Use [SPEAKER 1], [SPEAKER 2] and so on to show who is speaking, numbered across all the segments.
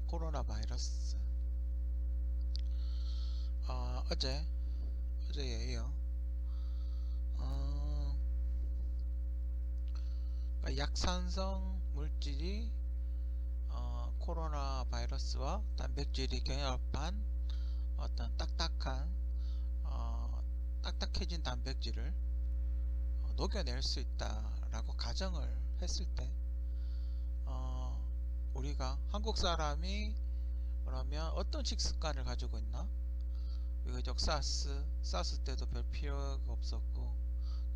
[SPEAKER 1] 코로나 바이러스. 어제예요. 어, 약산성 물질이 코로나 바이러스와 단백질이 결합한 어떤 딱딱해진 단백질을 녹여낼 수 있다라고 가정을 했을 때, 우리가 한국 사람이 그러면 어떤 식습관을 가지고 있나? 비교적 사스 때도 별 필요가 없었고,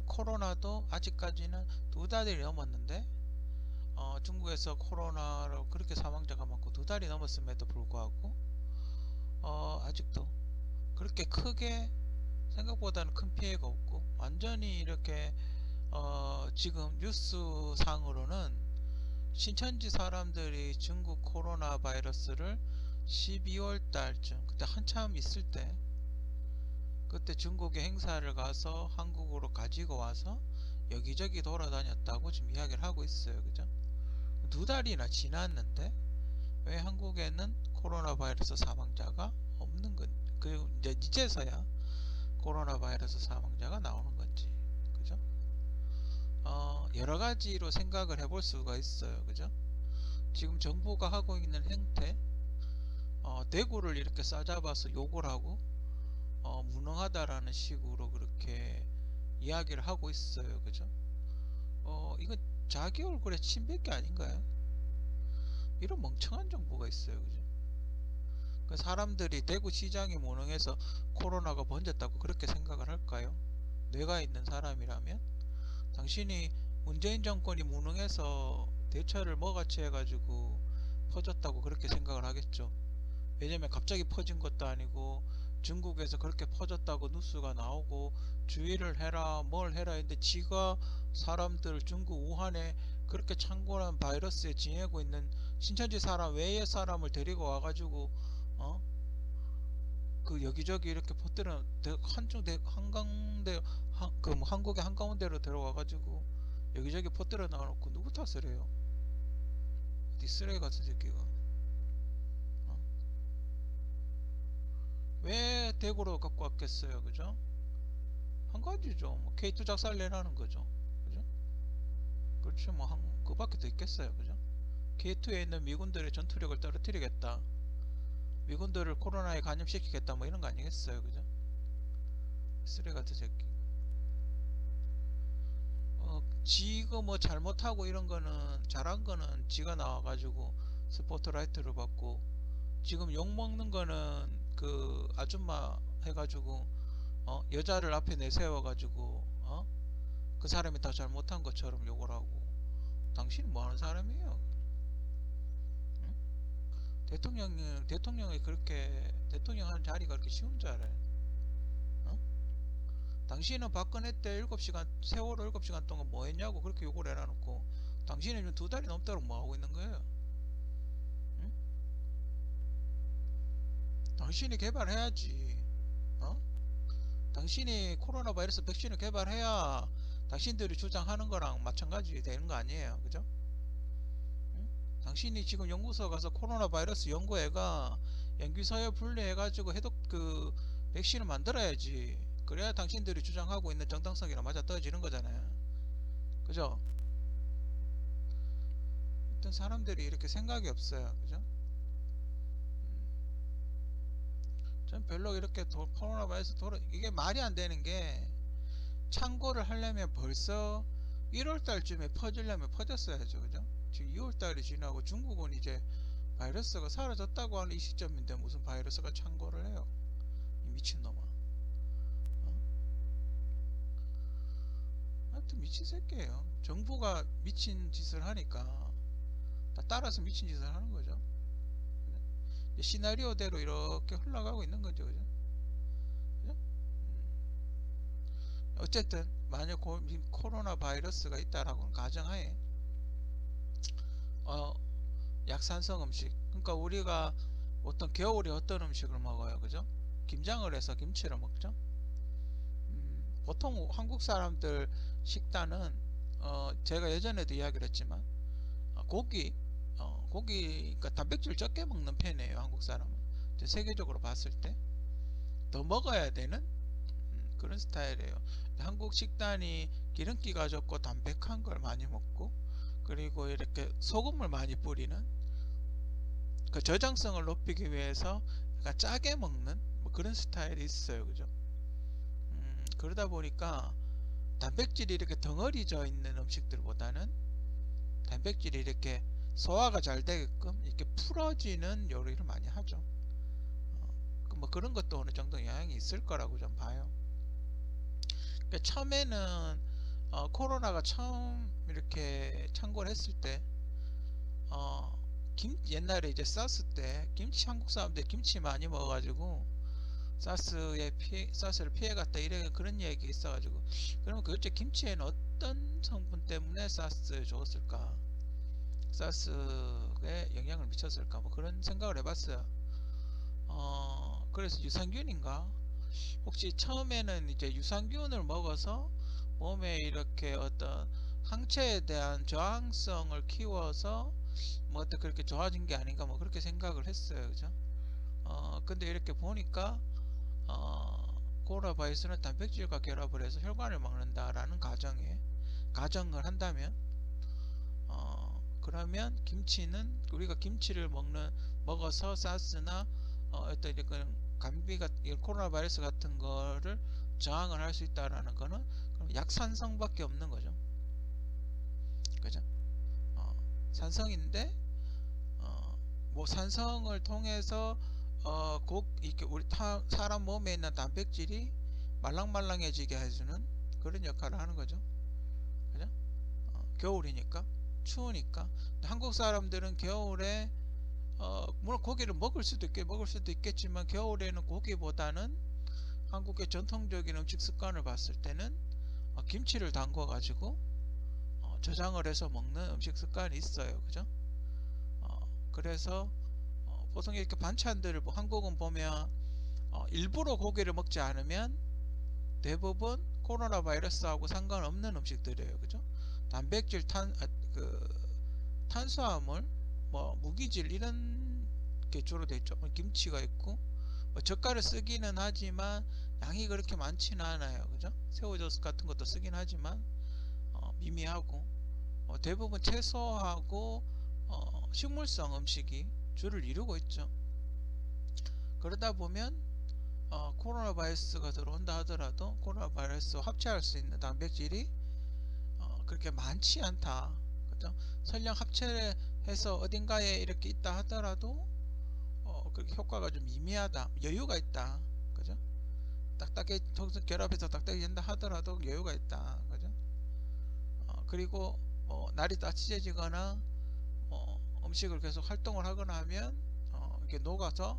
[SPEAKER 1] 코로나도 아직까지는 2달이 넘었는데, 중국에서 코로나로 그렇게 사망자가 많고 2달이 넘었음에도 불구하고 아직도 그렇게 크게, 생각보다는 큰 피해가 없고, 완전히 이렇게 지금 뉴스상으로는 신천지 사람들이 중국 코로나 바이러스를 12월 달쯤, 그때 한참 있을 때, 그때 중국에 행사를 가서 한국으로 가지고 와서 여기저기 돌아다녔다고 지금 이야기를 하고 있어요. 그죠? 2달이나 지났는데 왜 한국에는 코로나 바이러스 사망자가 없는 건지, 그리고 이제서야 코로나 바이러스 사망자가 나오는 건지. 그죠? 여러 가지로 생각을 해볼 수가 있어요. 그죠? 지금 정부가 하고 있는 행태, 대구를 이렇게 싸잡아서 욕을 하고 무능하다라는 식으로 그렇게 이야기를 하고 있어요. 그죠? 이건 자기 얼굴에 침뱉기 아닌가요? 이런 멍청한 정부가 있어요. 그죠? 그 사람들이 대구시장이 무능해서 코로나가 번졌다고 그렇게 생각을 할까요? 뇌가 있는 사람이라면? 당신이 문재인 정권이 무능해서 대처를 뭐같이 해가지고 퍼졌다고 그렇게 생각을 하겠죠. 왜냐면 갑자기 퍼진 것도 아니고 중국에서 그렇게 퍼졌다고 뉴스가 나오고 주의를 해라 뭘 해라 했는데, 지가 사람들 중국 우한에 그렇게 창궐한 바이러스에 지내고 있는 신천지 사람 외의 사람을 데리고 와가지고 어? 그 여기저기 이렇게 퍼뜨려 한가운데, 뭐 한국의 한가운데로 데려와가지고 여기저기 퍼뜨려 놔놓고 누구 탓을 해요? 어디 쓰레기 같은 새끼가. 어? 왜 대구로 갖고 왔겠어요? 그죠? 한 가지죠. 뭐 K2 작살 내라는 거죠. 그죠? 그렇죠. 뭐 그밖에 더 있겠어요. 그죠? K2에 있는 미군들의 전투력을 떨어뜨리겠다. 미군들을 코로나에 감염시키겠다. 뭐 이런 거 아니겠어요. 그죠? 쓰레기 같은 새끼. 지가 뭐 잘못하고 이런 거는, 잘한 거는 지가 나와가지고 스포트라이트를 받고, 지금 욕먹는 거는 그 아줌마 해가지고 여자를 앞에 내세워가지고 그 사람이 다 잘못한 것처럼 욕을 하고. 당신은 뭐 하는 사람이에요? 응? 대통령이 그렇게 대통령 하는 자리가 그렇게 쉬운 줄 알아요? 어? 당신은 박근혜 때 7시간, 세월호 7시간 동안 뭐 했냐고 그렇게 욕을 해놔놓고, 당신은 지금 2달이 넘도록 뭐 하고 있는 거예요? 응? 당신이 개발해야지. 어? 당신이 코로나 바이러스 백신을 개발해야 당신들이 주장하는 거랑 마찬가지 되는 거 아니에요? 그죠? 응? 당신이 지금 연구소 가서 코로나 바이러스 연구해가 연기서열 분리해가지고 해독 그 백신을 만들어야지. 그래야 당신들이 주장하고 있는 정당성이랑 맞아 떨어지는 거잖아요. 그죠? 어떤 사람들이 이렇게 생각이 없어요. 그죠? 전 별로 이렇게 코로나 바이러스 이게 말이 안 되는 게, 창고를 하려면 벌써 1월 달쯤에 퍼지려면 퍼졌어야죠. 그죠? 지금 2월 달이 지나고 중국은 이제 바이러스가 사라졌다고 하는 이 시점인데 무슨 바이러스가 창고를 해요? 이 미친놈아. 하여튼 미친 새끼예요. 정부가 미친 짓을 하니까 다 따라서 미친 짓을 하는 거죠. 시나리오대로 이렇게 흘러가고 있는 거죠. 그죠? 그죠? 어쨌든 만약 코로나 바이러스가 있다라고는 가정하에 어, 약산성 음식, 그러니까 우리가 어떤 겨울에 어떤 음식을 먹어요? 그죠? 김장을 해서 김치를 먹죠. 보통 한국 사람들 식단은 제가 예전에도 이야기를 했지만 고기, 고기, 그러니까 단백질 적게 먹는 편이에요. 한국 사람은. 세계적으로 봤을 때 더 먹어야 되는 그런 스타일이에요. 한국 식단이 기름기가 적고 담백한 걸 많이 먹고, 그리고 이렇게 소금을 많이 뿌리는, 그 저장성을 높이기 위해서 약간 짜게 먹는 뭐 그런 스타일이 있어요. 그죠? 그러다 보니까 단백질이 이렇게 덩어리져 있는 음식들보다는 단백질이 이렇게 소화가 잘 되게끔 이렇게 풀어지는 요리를 많이 하죠. 뭐 그런 것도 어느 정도 영향이 있을 거라고 좀 봐요. 그러니까 처음에는 코로나가 처음 이렇게 창궐 했을 때 어, 옛날에 이제 사스 때 김치, 한국 사람들 김치 많이 먹어가지고 사스를 피해갔다 이래 그런 얘기 있어가지고, 그러면 도대체 김치에는 어떤 성분 때문에 사스에 좋았을까, 사스에 영향을 미쳤을까, 뭐 그런 생각을 해봤어요. 그래서 유산균인가, 혹시 처음에는 이제 유산균을 먹어서 몸에 이렇게 어떤 항체에 대한 저항성을 키워서 뭐 어떻게 그렇게 좋아진 게 아닌가, 뭐 그렇게 생각을 했어요. 그죠? 근데 이렇게 보니까 코로나 바이러스는 단백질과 결합을 해서 혈관을 막는다라는 가정을 한다면, 그러면 김치는 우리가 김치를 먹어서 사스나 어떤 이런 감기가 코로나 바이러스 같은 거를 저항을 할 수 있다라는 거는 그럼 약산성밖에 없는 거죠. 그죠? 산성인데 뭐 산성을 통해서 이렇게 우리 사람 몸에 있는 단백질이 말랑말랑해지게 해주는 그런 역할을 하는 거죠. 그죠? 겨울이니까 추우니까. 한국 사람들은 겨울에 물론 고기를 먹을 수도 있겠지만 겨울에는 고기보다는 한국의 전통적인 음식 습관을 봤을 때는 김치를 담궈 가지고 저장을 해서 먹는 음식 습관이 있어요. 그죠? 그래서 보통 이렇게 반찬들을 한국은 보면 일부러 고기를 먹지 않으면 대부분 코로나 바이러스하고 상관없는 음식들이에요. 그죠? 단백질, 탄수화물, 뭐 무기질 이런 게 주로 되어 있죠. 김치가 있고 뭐 젓갈을 쓰기는 하지만 양이 그렇게 많지는 않아요. 그죠? 새우젓 같은 것도 쓰긴 하지만 미미하고 대부분 채소하고 식물성 음식이 주를 이루고 있죠. 그러다 보면 코로나 바이러스가 들어온다 하더라도 코로나 바이러스와 합체할 수 있는 단백질이 그렇게 많지 않다. 그죠? 설령 합체해서 어딘가에 이렇게 있다 하더라도 그렇게 효과가 좀 미미하다, 여유가 있다. 그죠? 결합해서 딱딱해진다 하더라도 여유가 있다. 그죠? 그리고 날이 따뜻해지거나 음식을 계속 활동을 하거나 하면 이렇게 녹아서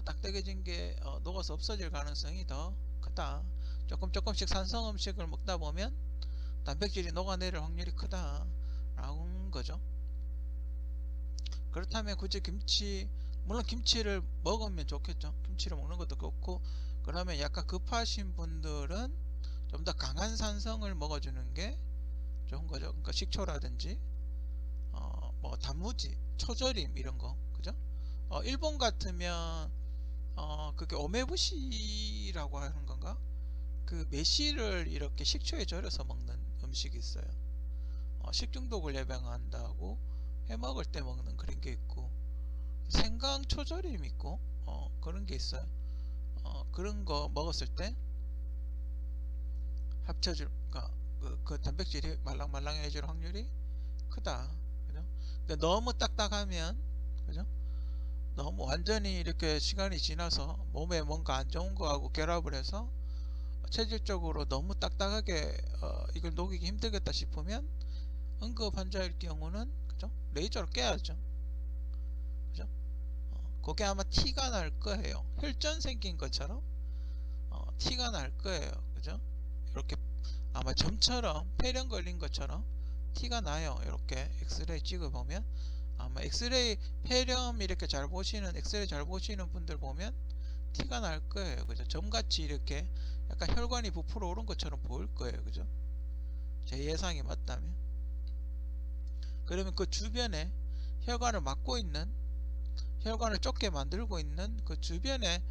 [SPEAKER 1] 딱딱해진 게 녹아서 없어질 가능성이 더 크다. 조금씩 산성 음식을 먹다 보면 단백질이 녹아내릴 확률이 크다라는 거죠. 그렇다면 굳이 물론 김치를 먹으면 좋겠죠. 김치를 먹는 것도 좋고, 그러면 약간 급하신 분들은 좀 더 강한 산성을 먹어주는 게 좋은 거죠. 그러니까 식초라든지 뭐 단무지, 초절임 이런 거, 그죠? 일본 같으면 그게 오메부시라고 하는 건가? 그 매실을 이렇게 식초에 절여서 먹는 음식이 있어요. 식중독을 예방한다고 해먹을 때 먹는 그런 게 있고, 생강 초절임 있고 그런 게 있어요. 그런 거 먹었을 때 합쳐질, 그러니까 그 단백질이 말랑말랑해질 확률이 크다. 그죠? 근데 너무 딱딱하면, 그죠? 너무 완전히 이렇게 시간이 지나서 몸에 뭔가 안 좋은 거하고 결합을 해서 체질적으로 너무 딱딱하게 이걸 녹이기 힘들겠다 싶으면 응급 환자일 경우는, 그죠? 레이저로 깨야죠. 그죠? 그게 아마 티가 날 거예요. 혈전 생긴 것처럼 티가 날 거예요. 그죠? 이렇게 아마 점처럼 폐렴 걸린 것처럼 티가 나요. 이렇게 엑스레이 찍어보면 아마 폐렴 이렇게 엑스레이 잘 보시는 분들 보면 티가 날 거예요. 그죠? 점같이 이렇게 약간 혈관이 부풀어 오른 것처럼 보일 거예요. 그죠? 제 예상이 맞다면. 그러면 그 주변에 혈관을 막고 있는, 혈관을 좁게 만들고 있는 그 주변에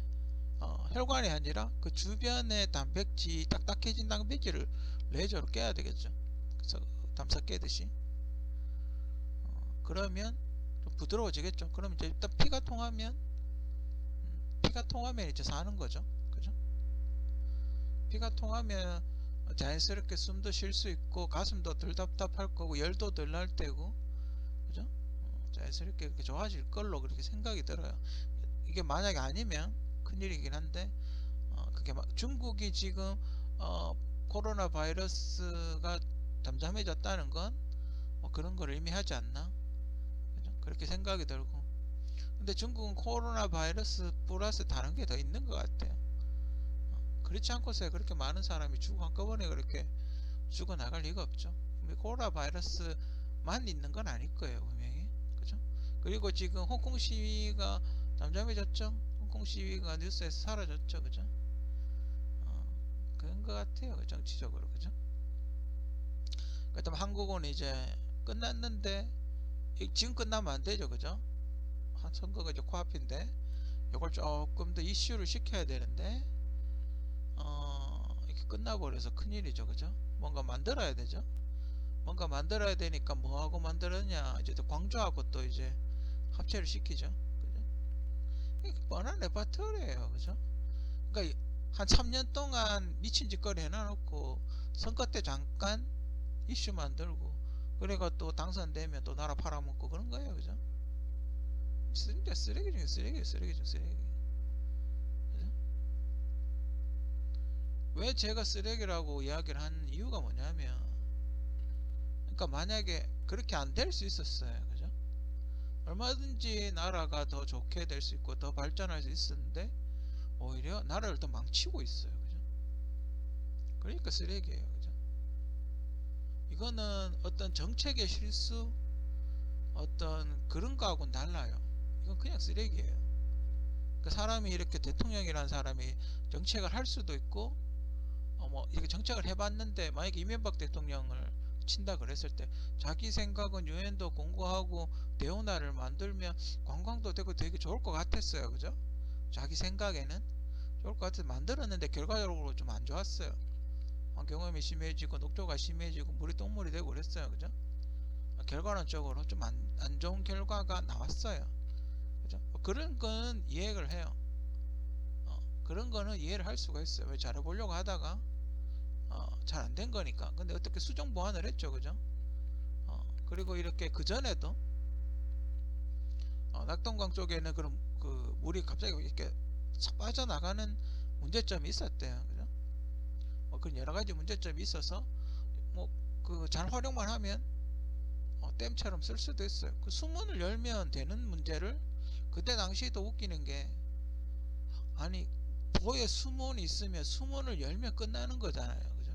[SPEAKER 1] 혈관이 아니라 그 주변의 단백질, 딱딱해진 단백질을 레이저로 깨야 되겠죠. 그래서 담사 깨듯이. 그러면 좀 부드러워지겠죠. 그럼 이제 일단 피가 통하면 이제 사는 거죠. 그죠? 피가 통하면 자연스럽게 숨도 쉴 수 있고 가슴도 덜 답답할 거고 열도 덜 날 테고, 그죠? 자연스럽게 그렇게 좋아질 걸로 그렇게 생각이 들어요. 이게 만약에 아니면 큰일이긴 한데, 그게 막 중국이 지금 코로나 바이러스가 잠잠해졌다는 건 뭐 그런 걸 의미하지 않나? 그죠? 그렇게 생각이 들고. 근데 중국은 코로나 바이러스 플러스 다른 게 더 있는 것 같아요. 그렇지 않고서 그렇게 많은 사람이 한꺼번에 그렇게 죽어나갈 리가 없죠. 코로나 바이러스만 있는 건 아닐 거예요, 분명히. 그죠? 그리고 지금 홍콩 시위가 잠잠해졌죠? 홍콩 시위가 뉴스에서 사라졌죠, 그죠? 그런 것 같아요, 정치적으로, 그죠? 그다음 한국은 이제 끝났는데, 지금 끝나면 안 되죠, 그죠? 한 선거가 이제 코앞인데, 이걸 조금 더 이슈를 시켜야 되는데, 이렇게 끝나버려서 큰일이죠, 그죠? 뭔가 만들어야 되죠. 뭔가 만들어야 되니까 뭐하고 만들었냐, 이제 또 광주하고 또 이제 합체를 시키죠, 그죠? 이게 뻔한 레파토리예요, 그죠? 그러니까 한 3년 동안 미친 짓거리 해놔놓고 선거 때 잠깐 이슈 만들고, 그래가 또 당선되면 또 나라 팔아먹고 그런 거예요, 그죠? 진짜 쓰레기 중에 쓰레기, 쓰레기 중 쓰레기. 그죠? 왜 제가 쓰레기라고 이야기를 하는 이유가 뭐냐면, 그러니까 만약에 그렇게 안 될 수 있었어요, 그죠? 얼마든지 나라가 더 좋게 될 수 있고 더 발전할 수 있었는데 오히려 나라를 더 망치고 있어요, 그죠? 그러니까 쓰레기예요, 그죠? 이거는 어떤 정책의 실수, 어떤 그런 거하고는 달라요. 이건 그냥 쓰레기예요. 그러니까 사람이 이렇게 대통령이라는 사람이 정책을 할 수도 있고, 뭐 이렇게 정책을 해봤는데 만약에 이명박 대통령을 친다 그랬을 때 자기 생각은 유엔도 공고하고 대운하를 만들면 관광도 되고 되게 좋을 것 같았어요, 그죠? 자기 생각에는 좋을 것 같아서 만들었는데 결과적으로 좀 안 좋았어요. 환경오염이 심해지고 녹조가 심해지고 물이 똥물이 되고 그랬어요, 그죠? 결과론적으로 좀 안 좋은 결과가 나왔어요, 그죠? 그런 건 이해를 해요. 그런 거는 이해를 할 수가 있어요. 왜 잘해보려고 하다가 잘 안 된 거니까. 근데 어떻게 수정 보완을 했죠, 그죠? 그리고 이렇게 그 전에도 낙동강 쪽에는 그런 그 물이 갑자기 이렇게 빠져나가는 문제점이 있었대요, 그죠? 그런 여러 가지 문제점이 있어서 뭐 그 잘 활용만 하면 댐처럼 쓸 수도 있어요. 그 수문을 열면 되는 문제를, 그때 당시도 웃기는 게, 아니 보에 수문이 있으면 수문을 열면 끝나는 거잖아요, 그죠?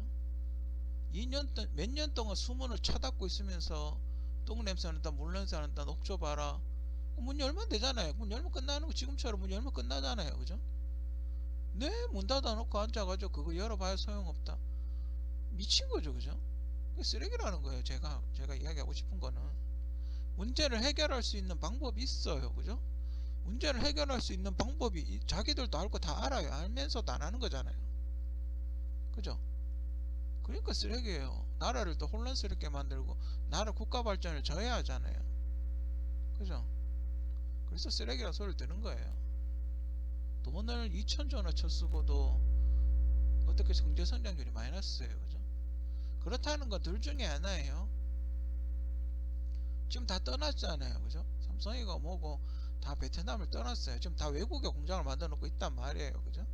[SPEAKER 1] 2년 몇 년 동안 수문을 쳐닫고 있으면서 똥 냄새 난다, 물 냄새 난다, 녹조 봐라. 문 열면 되잖아요. 문 열면 끝나는 거, 지금처럼 문 열면 끝나잖아요, 그죠? 네, 문 닫아놓고 앉아가지고 그거 열어봐야 소용없다. 미친 거죠, 그죠? 그게 쓰레기라는 거예요. 제가 이야기하고 싶은 거는, 문제를 해결할 수 있는 방법이 있어요, 그죠? 문제를 해결할 수 있는 방법이 자기들도 알고 다 알아요. 알면서도 안 하는 거잖아요, 그죠? 그러니까 쓰레기예요. 나라를 더 혼란스럽게 만들고 나라 국가 발전을 저해하잖아요, 그죠? 그래서 쓰레기라는 소리를 듣는 거예요. 돈을 2천조나 쳐쓰고도 어떻게 경제 성장률이 마이너스예요, 그죠? 그렇다는 건 둘 중에 하나예요. 지금 다 떠났잖아요, 그죠? 삼성이가 뭐고 다 베트남을 떠났어요. 지금 다 외국에 공장을 만들어 놓고 있단 말이에요, 그죠?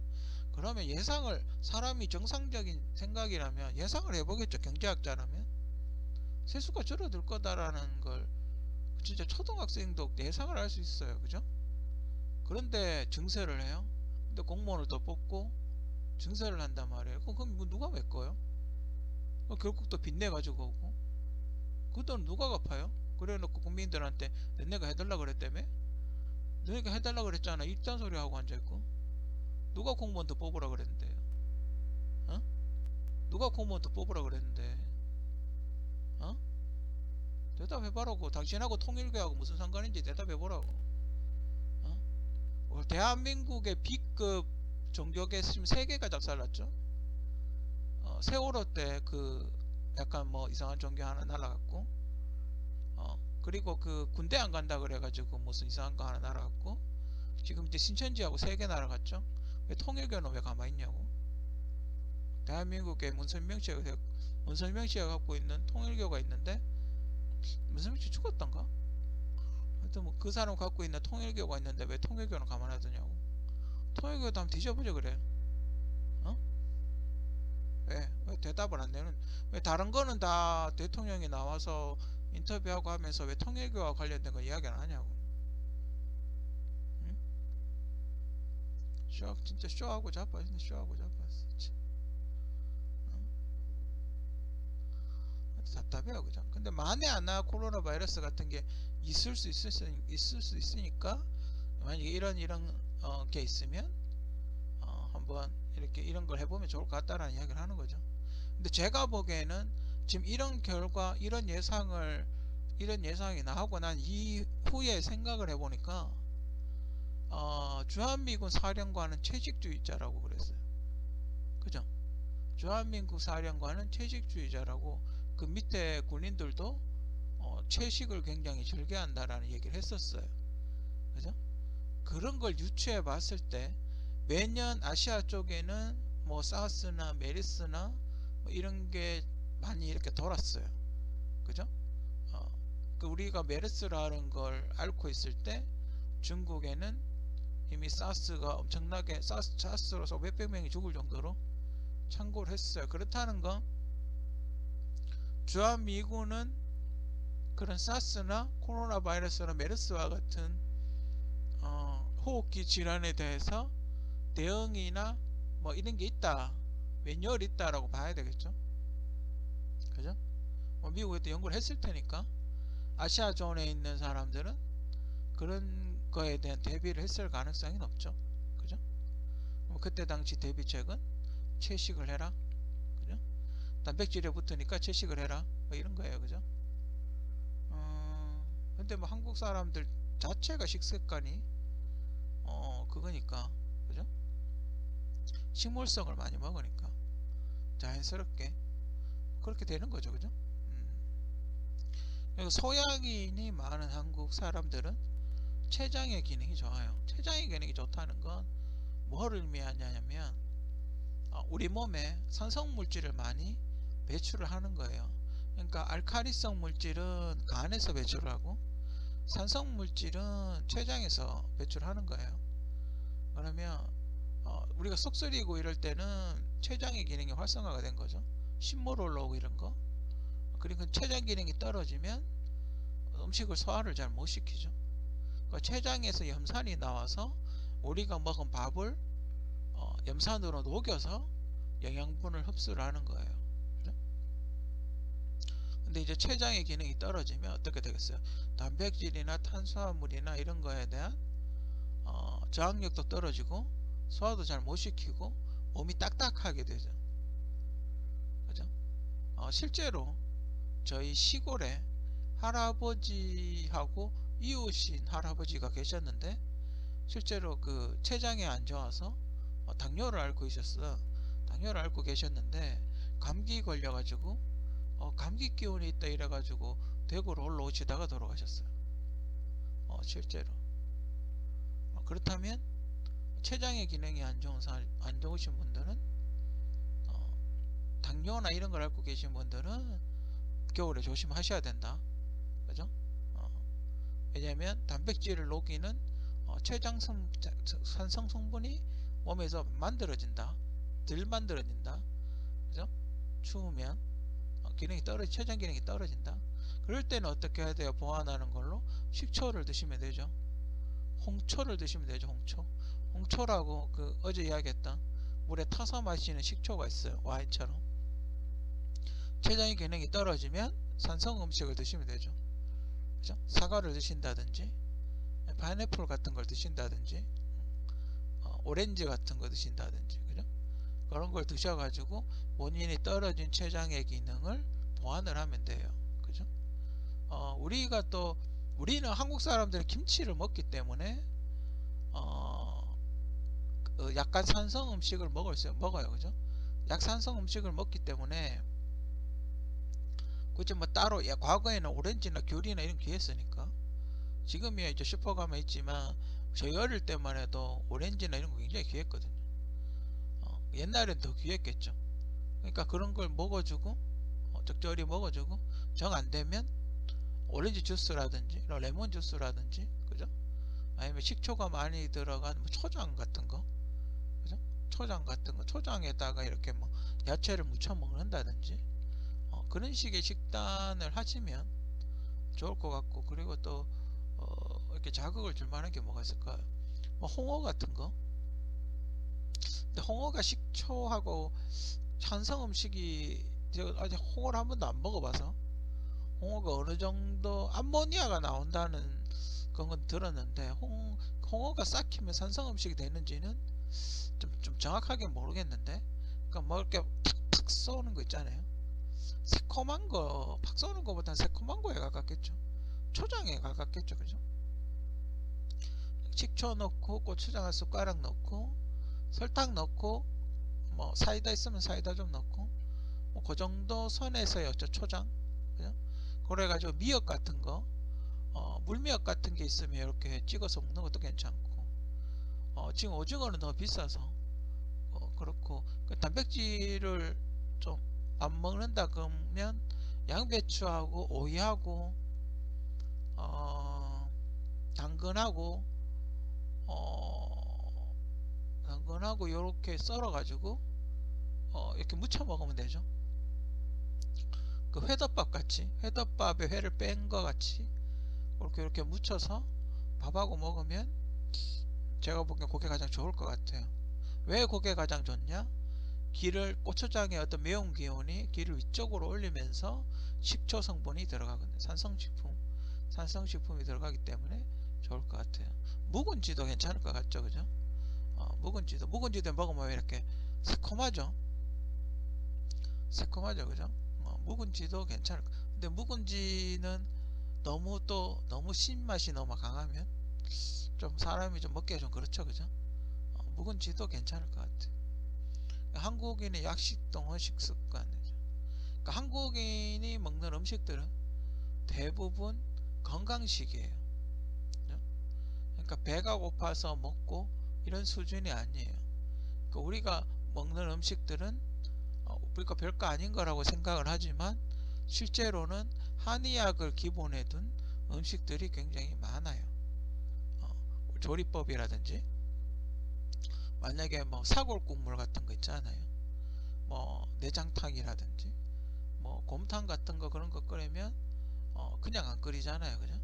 [SPEAKER 1] 그러면 예상을, 사람이 정상적인 생각이라면 예상을 해보겠죠, 경제학자라면. 세수가 줄어들 거다라는 걸 진짜 초등학생도 예상을 할 수 있어요, 그죠? 그런데 증세를 해요. 근데 공무원을 더 뽑고 증세를 한단 말이에요. 그럼 뭐 누가 메꿔요? 결국 또 빚내 가지고 오고, 그 돈 누가 갚아요? 그래 놓고 국민들한테 너네가 해달라 그랬다며? 너네가 해달라 그랬잖아, 이딴 소리 하고 앉아있고. 누가 공무원 더 뽑으라 그랬는데요? 어? 누가 공무원 더 뽑으라 그랬는데? 어? 대답해보라고. 당신하고 통일교하고 무슨 상관인지 대답해보라고. 어? 대한민국의 B급 종교계 지금 3개가 작살났죠. 세월호 때 그 약간 뭐 이상한 종교 하나 날아갔고, 그리고 그 군대 안 간다 그래가지고 무슨 이상한 거 하나 날아갔고, 지금 이제 신천지하고 3개 날아갔죠. 왜 통일교는 왜 가만히 있냐고. 대한민국에 문선명 씨가 갖고 있는 통일교가 있는데, 문선명 씨 죽었던가? 하여튼 뭐 그 사람 갖고 있는 통일교가 있는데 왜 통일교는 가만히 놔두냐고. 통일교도 한번 뒤져보자 그래. 어? 왜 대답을 안 되는? 왜 다른 거는 다 대통령이 나와서 인터뷰하고 하면서 왜 통일교와 관련된 거 이야기 안 하냐고. 응? 진짜 쇼하고 자빠. 진짜 쇼하고 자빠. 답답해요, 그죠? 근데 만에 하나 코로나 바이러스 같은 게 있을 수 있으니까, 만약에 이런 게 있으면 한번 이렇게 이런 걸 해보면 좋을 것 같다라는 이야기를 하는 거죠. 근데 제가 보기에는 지금 이런 결과, 이런 예상이 나오고 난 이후에 생각을 해보니까, 주한미군 사령관은 채식주의자라고 그랬어요. 그죠? 주한미군 사령관은 채식주의자라고, 그 밑에 군인들도 채식을 굉장히 즐겨한다라는 얘기를 했었어요. 그죠? 그런 걸 유추해 봤을 때 매년 아시아 쪽에는 뭐 사스나 메르스나 뭐 이런 게 많이 이렇게 돌았어요. 그죠? 그 우리가 메르스라는 걸 앓고 있을 때 중국에는 이미 사스가 엄청나게 사스로서 몇백 명이 죽을 정도로 창궐을 했어요. 그렇다는 건 주한미군은 그런 사스나 코로나 바이러스나 메르스와 같은 호흡기 질환에 대해서 대응이나 뭐 이런 게 있다, 매뉴얼이 있다라고 봐야 되겠죠. 그죠? 뭐 미국에도 연구를 했을 테니까 아시아 존에 있는 사람들은 그런 거에 대한 대비를 했을 가능성이 높죠. 그죠? 그때 당시 대비책은 채식을 해라. 그죠? 단백질에 붙으니까 채식을 해라. 뭐 이런 거예요. 그죠? 근데 뭐 한국 사람들 자체가 식습관이 그거니까. 그죠? 식물성을 많이 먹으니까 자연스럽게 그렇게 되는 거죠. 그죠? 그리고 소양인이 많은 한국 사람들은 췌장의 기능이 좋아요. 췌장의 기능이 좋다는 건 뭐를 의미하냐면 우리 몸에 산성 물질을 많이 배출을 하는 거예요. 그러니까 알카리성 물질은 간에서 배출을 하고 산성 물질은 췌장에서 배출하는 거예요. 그러면 우리가 속 쓰리고 이럴 때는 췌장의 기능이 활성화가 된 거죠. 신물 올라오고 이런 거. 그리고 췌장 기능이 떨어지면 음식을 소화를 잘 못 시키죠. 그러니까 췌장에서 염산이 나와서 우리가 먹은 밥을 염산으로 녹여서 영양분을 흡수를 하는 거예요. 그죠? 근데 이제 췌장의 기능이 떨어지면 어떻게 되겠어요? 단백질이나 탄수화물이나 이런 거에 대한 저항력도 떨어지고 소화도 잘 못 시키고 몸이 딱딱하게 되죠. 그죠? 실제로 저희 시골에 할아버지하고 이웃인 할아버지가 계셨는데 실제로 그 췌장이 안 좋아서 당뇨를 앓고 있었어. 당뇨를 앓고 계셨는데 감기 걸려가지고 감기 기운이 있다 이래가지고 대구로 올라오시다가 돌아가셨어요. 실제로. 그렇다면 췌장의 기능이 안 좋으신 분들은 당뇨나 이런 걸 앓고 계신 분들은 겨울에 조심하셔야 된다. 그죠? 왜냐하면 단백질을 녹이는 산성 성분이 몸에서 만들어진다. 덜 만들어진다. 그죠? 추우면 췌장 기능이 떨어진다. 그럴 때는 어떻게 해야 돼요? 보완하는 걸로 식초를 드시면 되죠. 홍초를 드시면 되죠. 홍초라고 그 어제 이야기했던 물에 타서 마시는 식초가 있어요. 와인처럼. 췌장의 기능이 떨어지면 산성 음식을 드시면 되죠. 그죠? 사과를 드신다든지 파인애플 같은 걸 드신다든지 오렌지 같은 거 드신다든지 그죠? 그런 걸 드셔가지고 본인이 떨어진 췌장의 기능을 보완을 하면 돼요. 그죠? 우리가 또 우리는 한국 사람들이 김치를 먹기 때문에 어, 약간 산성 음식을 먹어요, 그죠? 약산성 음식을 먹기 때문에 그치 뭐 따로 과거에는 오렌지나 귤이나 이런 게 귀했으니까 지금이야 이제 슈퍼 가면 있지만 저희 어릴 때만 해도 오렌지나 이런 거 굉장히 귀했거든요. 옛날엔 더 귀했겠죠. 그러니까 그런 걸 먹어주고 적절히 먹어주고 정 안되면 오렌지 주스라든지 레몬 주스라든지 그죠? 아니면 식초가 많이 들어간 뭐 초장 같은 거 그죠? 초장 같은 거 초장에다가 이렇게 뭐 야채를 무쳐 먹는다든지 그런 식의 식단을 하시면 좋을 것 같고 그리고 또 이렇게 자극을 줄 만한 게 뭐가 있을까요? 뭐 홍어 같은 거. 근데 홍어가 식초하고 찬성 음식이 제가 아직 홍어를 한 번도 안 먹어봐서 홍어가 어느 정도 암모니아가 나온다는 그런 건 들었는데 홍어가 삭히면 산성 음식이 되는지는 좀 정확하게 모르겠는데 그러니까 뭐 이렇게 팍팍 쏘는 거 있잖아요. 새콤한 거 팍 쏘는 거보다는 새콤한 거에 가깝겠죠. 초장에 가깝겠죠, 그죠? 식초 넣고 고추장 한 숟가락 넣고 설탕 넣고 뭐 사이다 있으면 사이다 좀 넣고 뭐 그 정도 선에서요, 저 초장, 그죠? 그래가지고 미역 같은 거, 물미역 같은 게 있으면 이렇게 찍어서 먹는 것도 괜찮고, 지금 오징어는 너무 비싸서 그렇고 그 단백질을 좀 안 먹는다 그러면 양배추하고 오이하고 어, 당근하고 어, 당근하고 이렇게 썰어 가지고 이렇게 무쳐 먹으면 되죠. 그 회덮밥 같이 회덮밥에 회를 뺀 거 같이 그렇게 이렇게 무쳐서 밥하고 먹으면 제가 보기엔 그게 가장 좋을 것 같아요. 왜 그게 가장 좋냐? 고추장의 어떤 매운 기운이 기를 위쪽으로 올리면서 식초 성분이 들어가거든요. 산성식품이 들어가기 때문에 좋을 것 같아요. 묵은지도 괜찮을 것 같죠, 그죠? 묵은지도 먹으면 이렇게 새콤하죠. 새콤하죠, 그죠? 묵은지도 괜찮을 것. 근데 묵은지는 너무 신맛이 너무 강하면 좀 사람이 좀 먹기가 좀 그렇죠, 그죠? 묵은지도 괜찮을 것 같아요. 한국인의 약식동원 식습관이죠. 그러니까 한국인이 먹는 음식들은 대부분 건강식이에요. 그러니까 배가 고파서 먹고 이런 수준이 아니에요. 그러니까 우리가 먹는 음식들은 우리가 별거 아닌 거라고 생각을 하지만 실제로는 한의학을 기본에 둔 음식들이 굉장히 많아요. 조리법이라든지 만약에 뭐 사골국물 같은 거 있잖아요. 뭐 내장탕이라든지 뭐 곰탕 같은 거 그런 거 끓이면 그냥 안 끓이잖아요, 그죠?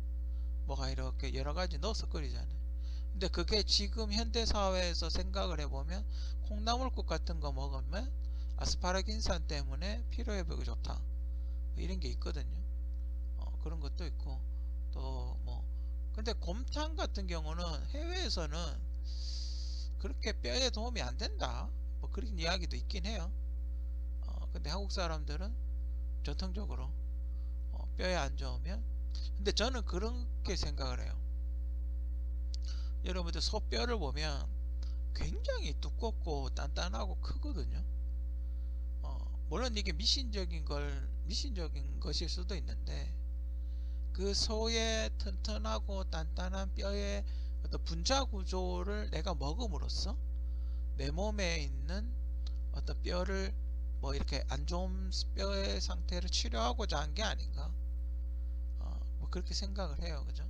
[SPEAKER 1] 뭐가 이렇게 여러 가지 넣어서 끓이잖아요. 근데 그게 지금 현대 사회에서 생각을 해보면 콩나물국 같은 거 먹으면 아스파라긴산 때문에 피로회복이 좋다, 뭐 이런 게 있거든요. 그런 것도 있고 또 뭐 근데 곰탕 같은 경우는 해외에서는 그렇게 뼈에 도움이 안 된다, 뭐 그런 이야기도 있긴 해요. 근데 한국 사람들은 전통적으로 뼈에 안 좋으면, 근데 저는 그렇게 생각을 해요. 여러분들 소뼈를 보면 굉장히 두껍고 단단하고 크거든요. 물론 이게 미신적인 것일 수도 있는데 그 소의 튼튼하고 단단한 뼈의 어떤 분자 구조를 내가 먹음으로써 내 몸에 있는 어떤 뼈를 뭐 이렇게 안 좋은 뼈의 상태를 치료하고자 한 게 아닌가, 뭐 그렇게 생각을 해요, 그죠?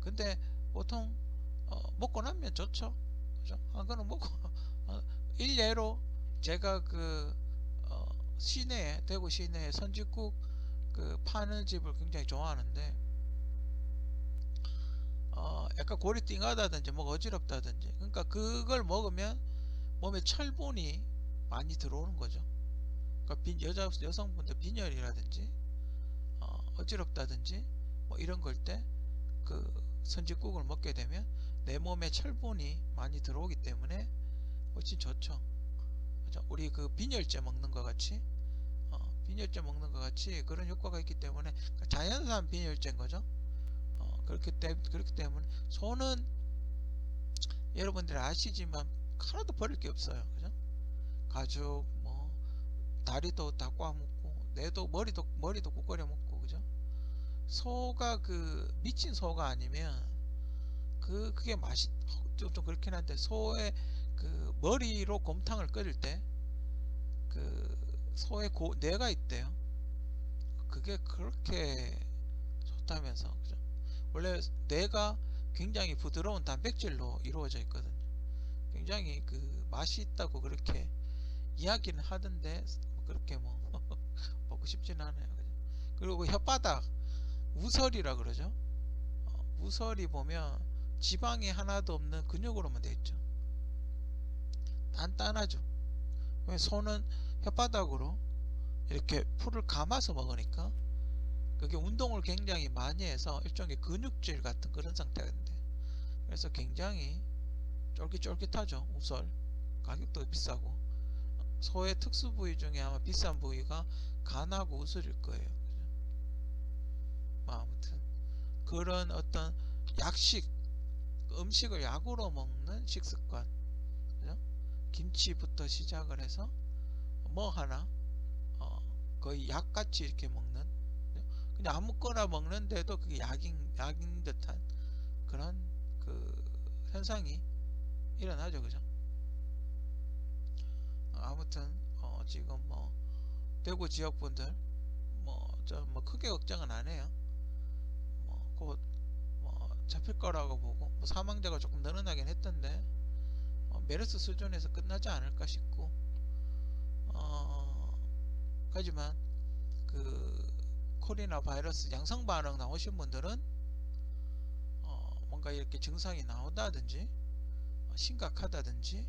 [SPEAKER 1] 근데 보통 먹고 나면 좋죠, 그죠? 그거는 먹고 일례로 제가 대구 시내에 선짓국 파는 집을 굉장히 좋아하는데 약간 골이 띵하다든지 뭐 어지럽다든지 그러니까 그걸 먹으면 몸에 철분이 많이 들어오는 거죠. 그러니까 여성분들 빈혈이라든지 어지럽다든지 뭐 이런 걸 때 선짓국을 먹게 되면 내 몸에 철분이 많이 들어오기 때문에 훨씬 좋죠. 그죠? 우리 빈혈제 먹는 것 같이 빈혈제 먹는 것 같이 그런 효과가 있기 때문에 자연산 빈혈제인 거죠. 그렇기 때문에 소는 여러분들이 아시지만 하나도 버릴 게 없어요. 그죠? 가죽, 뭐 다리도 다 꽈 먹고, 뇌도 머리도 국거려 먹고, 그죠? 소가 미친 소가 아니면 그게 맛이 좀 그렇긴 한데, 소의 머리로 곰탕을 끓일 때 소의 뇌가 있대요. 그게 그렇게 좋다면서, 그죠? 원래 뇌가 굉장히 부드러운 단백질로 이루어져 있거든요. 굉장히 맛이 있다고 그렇게 이야기는 하던데 그렇게 뭐 먹고 싶지는 않아요. 그죠? 그리고 혓바닥 우설이라 그러죠. 우설이 보면 지방이 하나도 없는 근육으로만 되어 있죠. 단단하죠. 소는 혓바닥으로 이렇게 풀을 감아서 먹으니까 그게 운동을 굉장히 많이 해서 일종의 근육질 같은 그런 상태가 된대. 그래서 굉장히 쫄깃쫄깃하죠. 우설 가격도 비싸고. 소의 특수 부위 중에 아마 비싼 부위가 간하고 우설일 거예요. 아무튼 그런 어떤 약식, 음식을 약으로 먹는 식습관, 그죠? 김치부터 시작을 해서 뭐 하나 거의 약같이 이렇게 먹는, 그냥 아무거나 먹는데도 그게 약인 듯한 그런 현상이 일어나죠. 그죠? 아무튼 지금 뭐 대구 지역 분들 뭐 크게 걱정은 안 해요. 곧 잡힐 거라고 보고, 사망자가 조금 늘어나긴 했던데 메르스 수준에서 끝나지 않을까 싶고, 하지만 코로나 바이러스 양성 반응 나오신 분들은 뭔가 이렇게 증상이 나온다든지 심각하다든지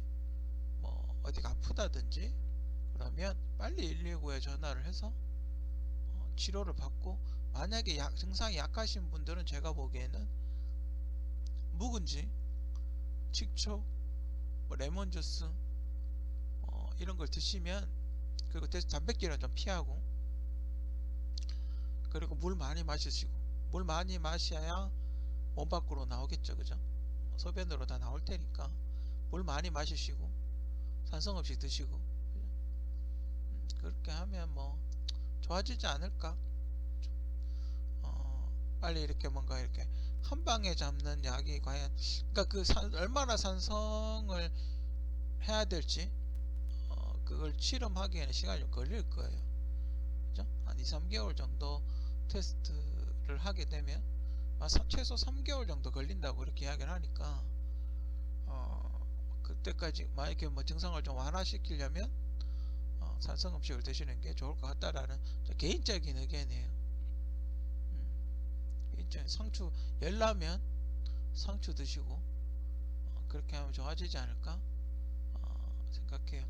[SPEAKER 1] 뭐 어디가 아프다든지 그러면 빨리 119에 전화를 해서 치료를 받고, 만약에 증상이 약하신 분들은 제가 보기에는 묵은지, 식초, 뭐 레몬주스 이런 걸 드시면, 그리고 단백질은 좀 피하고, 그리고 물 많이 마시시고, 물 많이 마셔야 몸 밖으로 나오겠죠. 그죠? 소변으로 다 나올 테니까 물 많이 마시시고 산성 음식 드시고, 그렇게 하면 뭐 좋아지지 않을까. 빨리 이렇게 뭔가 이렇게 한 방에 잡는 약이 과연, 그러니까 얼마나 산성을 해야 될지 그걸 실험하기에는 시간이 좀 걸릴 거예요. 그죠? 한 2, 3개월 정도 테스트를 하게 되면 최소 3개월 정도 걸린다고 이렇게 이야기를 하니까 그때까지 만약에 뭐 증상을 좀 완화시키려면 산성 음식을 드시는 게 좋을 것 같다라는 개인적인 의견이에요. 상추, 열나면 상추 드시고 그렇게 하면 좋아지지 않을까 생각해요.